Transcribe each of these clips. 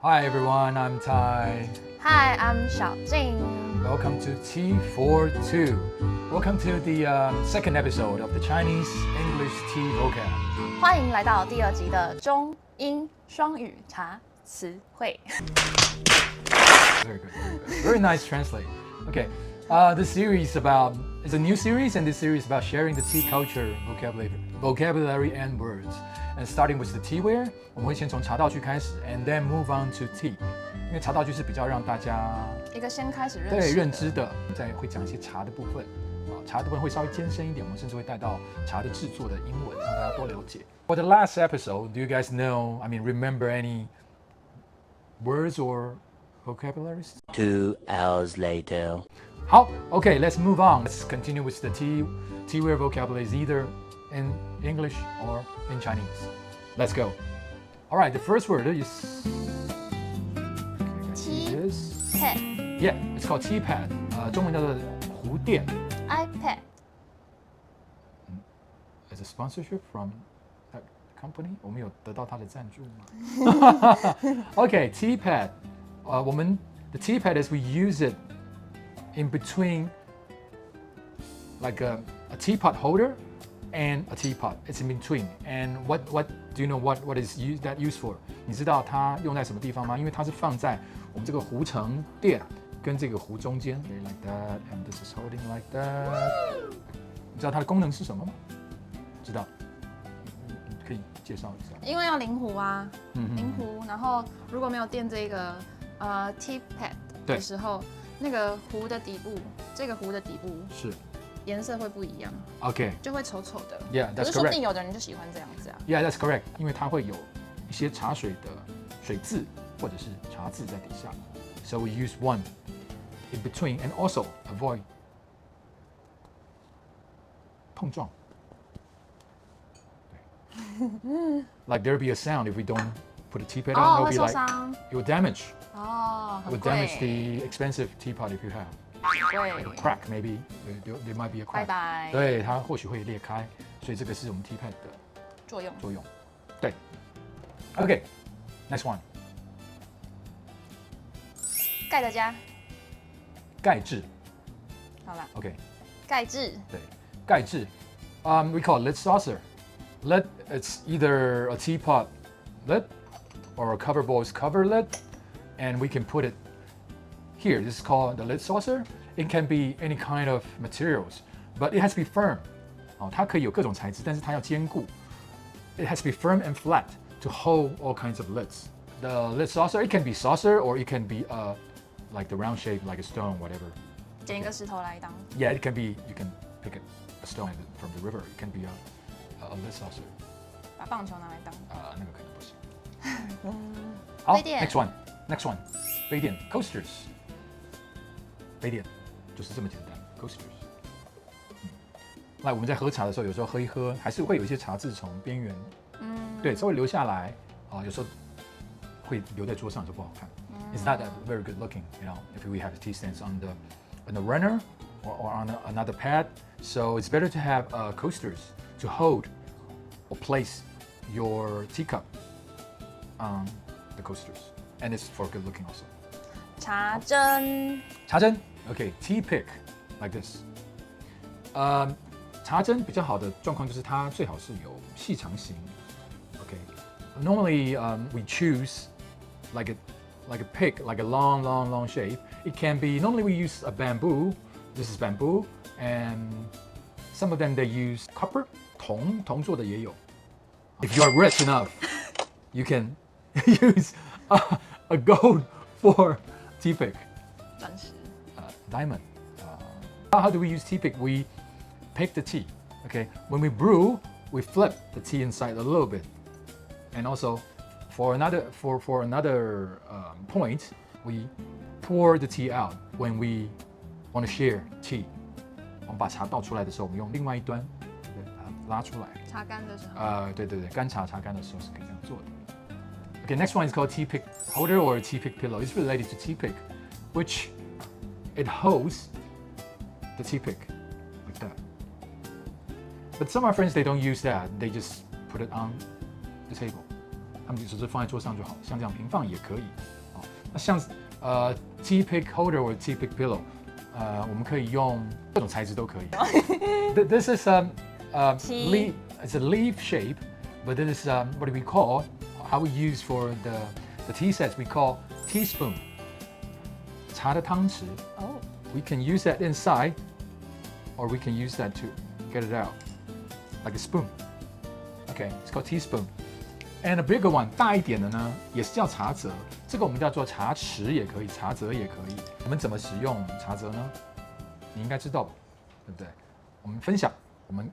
Hi everyone, I'm Tai. Hi, I'm 小静。 Welcome to T42. Welcome to the second episode of the Chinese English T vocab. 欢迎来到第2集的中英双语茶词汇。Very good, very good. Very nice translate. Okay, this series it's a new series, and this series is about sharing the tea culture, vocabulary and words. And starting with the teaware, 我们会先从茶道具开始 and then move on to tea. 因为茶道具是比较让大家一个先开始认知的，再会讲一些茶的部分。茶的部分会稍微艰深一点，我们甚至会带到茶的制作的英文，让大家多了解。For the last episode, do you guys remember any words or vocabularies? 2 hours later. 好 okay, let's move on. Let's continue with the teaware vocabularies either in English or in Chinese. Let's go. All right, the first word is Teapad. Yeah, it's called teapad. 中文叫做壶垫。iPad. Is a sponsorship from that company? 我们有得到它的赞助吗？Okay, teapad. 我们 the teapad is we use it in between like a teapot holder and a teapot. It's in between. And what do you know what is that used for? 你知道它用在什么地方吗？因为它是放在我们这个壶承垫跟这个壶中间。Like that, and this is holding like that. 你知道它的功能是什么吗？知道？你可以介绍一下。因为要临壶啊，临壶，然后如果没有垫这个teapad 的时候，那个壶的底部，这个壶的底部是颜色会不一样 OK， 就会丑丑的。 Yeah, 可 that's 是说不定 correct. 有的人就喜欢这样子啊。Yeah, that's correct. 因为它会有一些茶水的水渍或者是茶渍在底下。So we use one in between and also avoid 碰撞。Like there'll be a sound if we don't put a teapot on. 会 It'll 受 be like 伤 it will damage. 哦， It 很 will damage 贵， the expensive teapot if you have. 贵 Crack maybe. There might be a 拜 crack. 拜。对，它或许会裂开，所以这个是我们 teapot 的作用。作用。对。Okay, next one. 盖的家，盖制。好啦， OK， 盖制。对，盖制。We call it lid saucer. Lid, it's either a teapot lid or a cover bowl's cover lid, and we can put it here. This is called the lid saucer. It can be any kind of materials, but it has to be firm. 它可以有各种材质，但是它要坚固。It has to be firm and flat to hold all kinds of lids. The lid saucer, it can be saucer or it can be like the round shape, like a stone, whatever. 捡一个石头来当。 Yeah, it can be. You can pick a stone from the river. It can be a lid saucer. 把棒球拿来当。那个可能不行。好杯垫 ，next one, next one， 杯垫 coasters。杯垫就是这么简单 coasters。那我们在喝茶的时候，有时候喝一喝，还是会有一些茶渍从边缘，对，稍微留下来有时候会留在桌上就不好看。It's not that very good looking, if we have tea stands on the runner or on another pad. So it's better to have coasters to hold or place your teacup on the coasters, and it's for good looking also. 茶针，茶针 ，OK, tea pick like this. 茶针比较好的状况就是它最好是有细长型。OK, normally we choose like a pick, like a long shape. It can be, normally we use a bamboo. This is bamboo, and some of them they use copper, 铜做的也有。If you are rich enough, you can use a gold for tea pick. 钻石。 Diamond. How do we use tea pick? We pick the tea. Okay. When we brew, we flip the tea inside a little bit, and also for another point, we pour the tea out when we want to share tea. 我们把茶倒出来的时候，我们用另外一端，把它拉出来。茶干的时候。对，干茶干的时候是可以这样做的。Okay, next one is called tea pick holder or tea pick pillow. It's related to tea pick, which it holds the tea pick like that. But some of our friends, they don't use that. They just put it on the table. 他们只是放在桌上就好，像这样平放也可以。好，那像tea pick holder 或者 tea pick pillow，我们可以用各种材质都可以。This is leaf. It's a leaf shape, but this is what do we call? How we use for the tea sets? We call teaspoon. 茶的汤匙。哦， We can use that inside, or we can use that to get it out, like a spoon. Okay, it's called teaspoon. And a bigger one, 大一点的呢，也是叫茶则。这个我们叫做茶匙也可以，茶则也可以。我们怎么使用茶则呢？你应该知道吧，对不对？我们分享，我们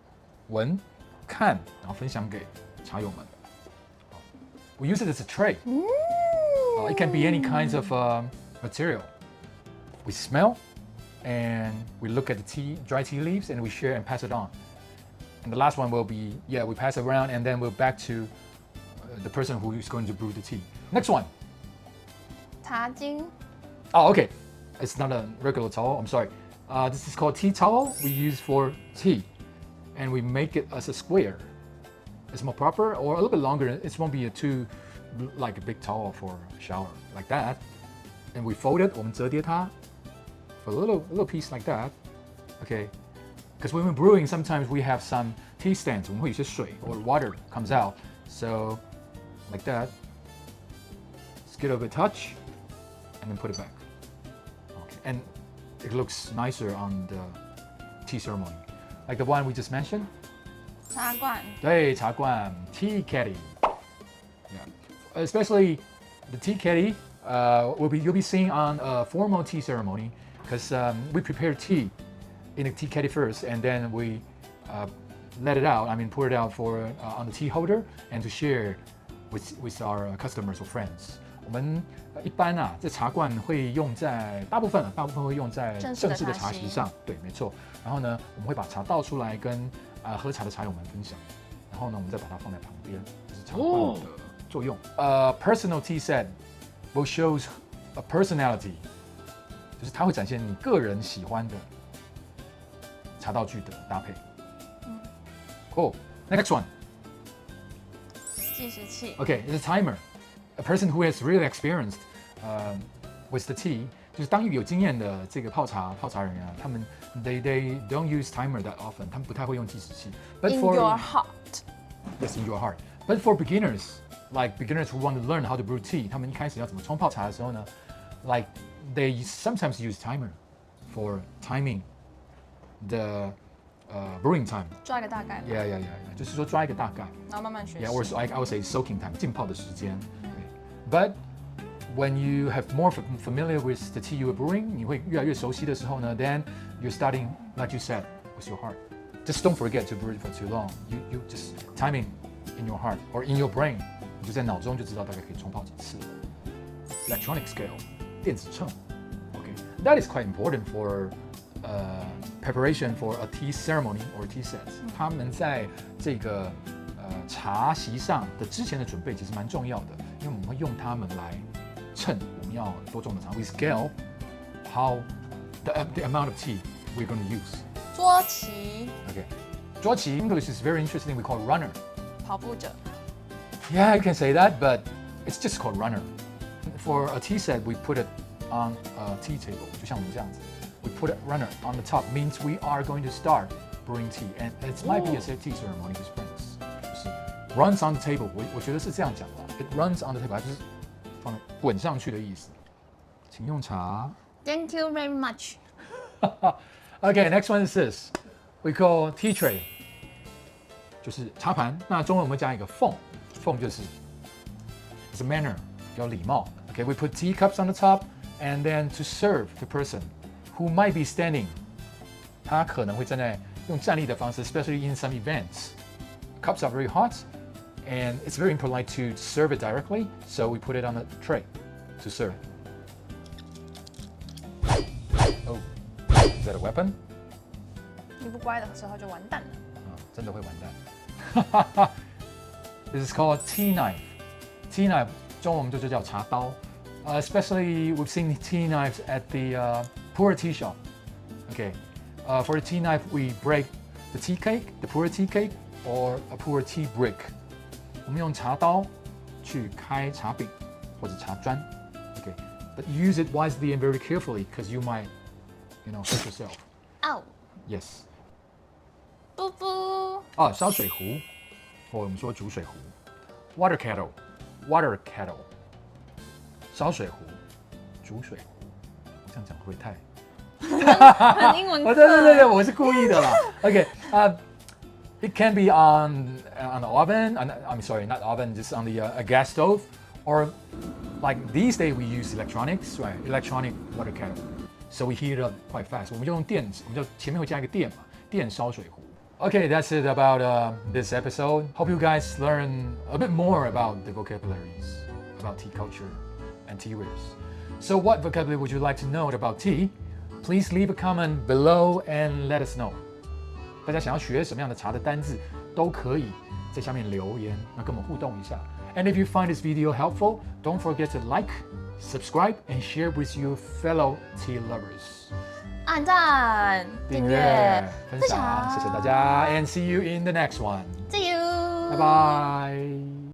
闻、看，然后分享给茶友们。We use it as a tray. It can be any kinds of material. We smell, and we look at the dry tea leaves, and we share and pass it on. And the last one will be, we pass it around, and then we're back to the person who is going to brew the tea. Next one. 茶巾。 Oh, okay. It's not a regular towel. I'm sorry. This is called tea towel. We use for tea, and we make it as a square. It's more proper, or a little bit longer. It won't be like a big towel for a shower like that. And we fold it. 我们折叠它 for a little piece like that. Okay. Because when we're brewing, sometimes we have some tea stands. 我们会有些水 or water comes out. So like that. Just give it a touch, and then put it back. Okay. And it looks nicer on the tea ceremony. Like the one we just mentioned. 茶罐。对，茶罐 tea caddy. Yeah. Especially the tea caddy, you'll be seeing on a formal tea ceremony, because we prepare tea in a tea caddy first, and then we let it out. Pour it out on the tea holder and to share with our customers or friends. 我们一般这茶罐会用在大部分会用在正式的茶席上，对，没错。然后呢，我们会把茶倒出来跟喝茶的茶友们分享。然后呢，我们再把它放在旁边，这是茶罐的作用。Personal tea set will shows a personality， 就是它会展现你个人喜欢的茶道具的搭配。Cool. Next one. 计时器。 Okay, it's a timer. A person who has really experienced with the tea， 就是当有经验的这个泡茶人员他们 they don't use timer that often， 他们不太会用计时器。But In for your heart. Yes, in your heart. But for beginners, like beginners who want to learn how to brew tea， 他们一开始要怎么冲泡茶的时候呢 ，like they sometimes use timer for timing the brewing time. 抓一个大概。Yeah. 就是说抓一个大概。然后慢慢学习。Yeah, or I would say soaking time， 浸泡的时间。But when you have more familiar with the tea you are brewing， 你会越来越熟悉的时候呢 ，then you're starting, like you said, with your heart. Just don't forget to brew it for too long. You just timing in your heart or in your brain， 你就在脑中就知道大概可以冲泡几次。Electronic scale， 电子秤。Okay, that is quite important for preparation for a tea ceremony or tea sets。他们在这个茶席上的之前的准备其实蛮重要的，因为我们会用它们来称我们要多重的茶。We scale how the amount of tea we're going to use。桌旗。Okay， 桌旗 English is very interesting. We call it runner。跑步者。Yeah, you can say that, but it's just called runner. For a tea set, we put it on a tea table， 就像我们这样子。We put a runner on the top means we are going to start brewing tea, and it might be a tea ceremony with friends. 就是 runs on the table， 我觉得是这样讲的。It runs on the table， 它就是放滚上去的意思。请用茶。Thank you very much. Okay, next one is this. We call tea tray， 就是茶盘。那中文我们讲一个凤，凤就是 it's a manner， 有礼貌。Okay, we put tea cups on the top, and then to serve the person who might be standing， 他可能会用站立的方式 ，especially in some events. Cups are very hot, and it's very impolite to serve it directly, so we put it on a tray to serve. Oh, is that a weapon? 你不乖的时候就完蛋了。真的会完蛋。This is called tea knife. Tea knife 中文我们就叫茶刀。Especially we've seen tea knives at the pour tea shop. Okay, for the tea knife we break the tea cake, the pour tea cake, or a pour tea brick. 我们用茶刀去开茶饼或者茶砖。Okay, but use it wisely and very carefully because you might, hurt yourself. 哦， Yes. 布布，哦，烧水壶，或我们说煮水壶 ，water kettle，water kettle， 烧水壶，煮水壶。我这样讲会不会太？很英文课。对，我是故意的啦。Okay, it can be on the oven. I'm sorry, not oven, just on the a gas stove, or like these days we use electronics, right? Electronic water kettle. So we heat it up quite fast. 我们就用电，我们就前面会加一个电嘛，电烧水壶。Okay, that's it about this episode. Hope you guys learn a bit more about the vocabularies about tea culture and tea roots. So what vocabulary would you like to know about tea? Please leave a comment below and let us know. 大家想要学什么样的茶的单字，都可以在下面留言，那跟我们互动一下。And if you find this video helpful, don't forget to like, subscribe, and share with your fellow tea lovers. 按赞、订阅、分享，谢谢大家，and see you in the next one. See you. Bye bye.